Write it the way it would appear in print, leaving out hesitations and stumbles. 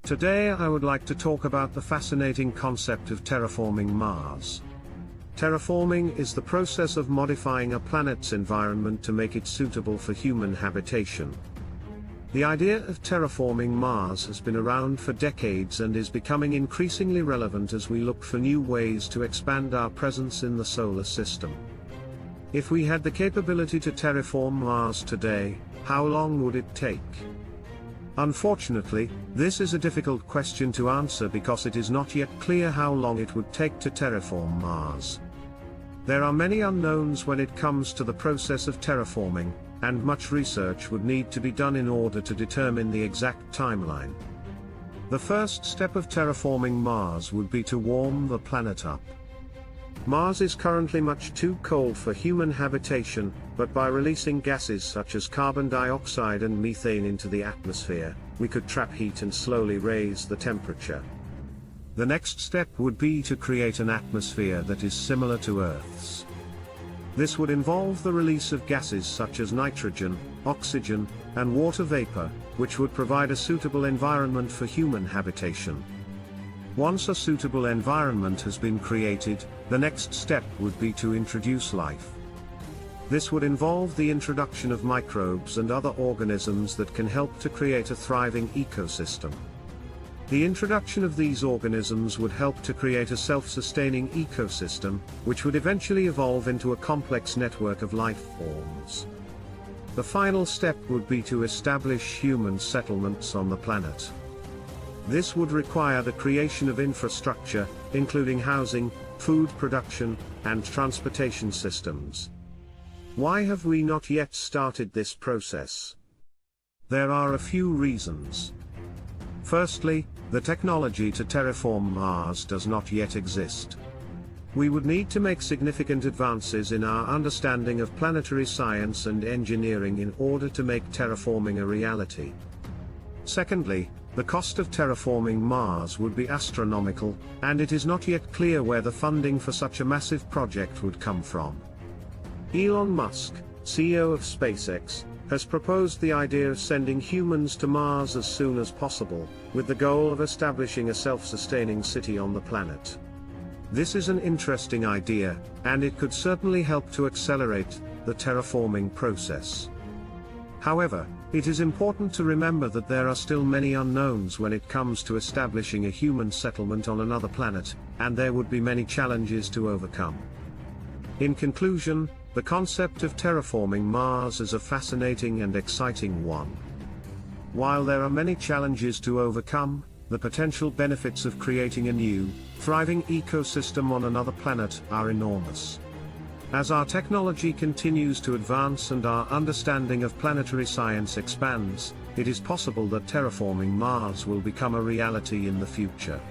Today I would like to talk about the fascinating concept of terraforming Mars. Terraforming is the process of modifying a planet's environment to make it suitable for human habitation. The idea of terraforming Mars has been around for decades and is becoming increasingly relevant as we look for new ways to expand our presence in the solar system. If we had the capability to terraform Mars today, how long would it take? Unfortunately, this is a difficult question to answer because it is not yet clear how long it would take to terraform Mars. There are many unknowns when it comes to the process of terraforming, and much research would need to be done in order to determine the exact timeline. The first step of terraforming Mars would be to warm the planet up. Mars is currently much too cold for human habitation, but by releasing gases such as carbon dioxide and methane into the atmosphere, we could trap heat and slowly raise the temperature. The next step would be to create an atmosphere that is similar to Earth's. This would involve the release of gases such as nitrogen, oxygen, and water vapor, which would provide a suitable environment for human habitation. Once a suitable environment has been created, the next step would be to introduce life. This would involve the introduction of microbes and other organisms that can help to create a thriving ecosystem. The introduction of these organisms would help to create a self-sustaining ecosystem, which would eventually evolve into a complex network of life forms. The final step would be to establish human settlements on the planet. This would require the creation of infrastructure, including housing, food production, and transportation systems. Why have we not yet started this process? There are a few reasons. Firstly, the technology to terraform Mars does not yet exist. We would need to make significant advances in our understanding of planetary science and engineering in order to make terraforming a reality. Secondly, the cost of terraforming Mars would be astronomical, and it is not yet clear where the funding for such a massive project would come from. Elon Musk, CEO of SpaceX, has proposed the idea of sending humans to Mars as soon as possible, with the goal of establishing a self-sustaining city on the planet. This is an interesting idea, and it could certainly help to accelerate the terraforming process. However, it is important to remember that there are still many unknowns when it comes to establishing a human settlement on another planet, and there would be many challenges to overcome. In conclusion, the concept of terraforming Mars is a fascinating and exciting one. While there are many challenges to overcome, the potential benefits of creating a new, thriving ecosystem on another planet are enormous. As our technology continues to advance and our understanding of planetary science expands, it is possible that terraforming Mars will become a reality in the future.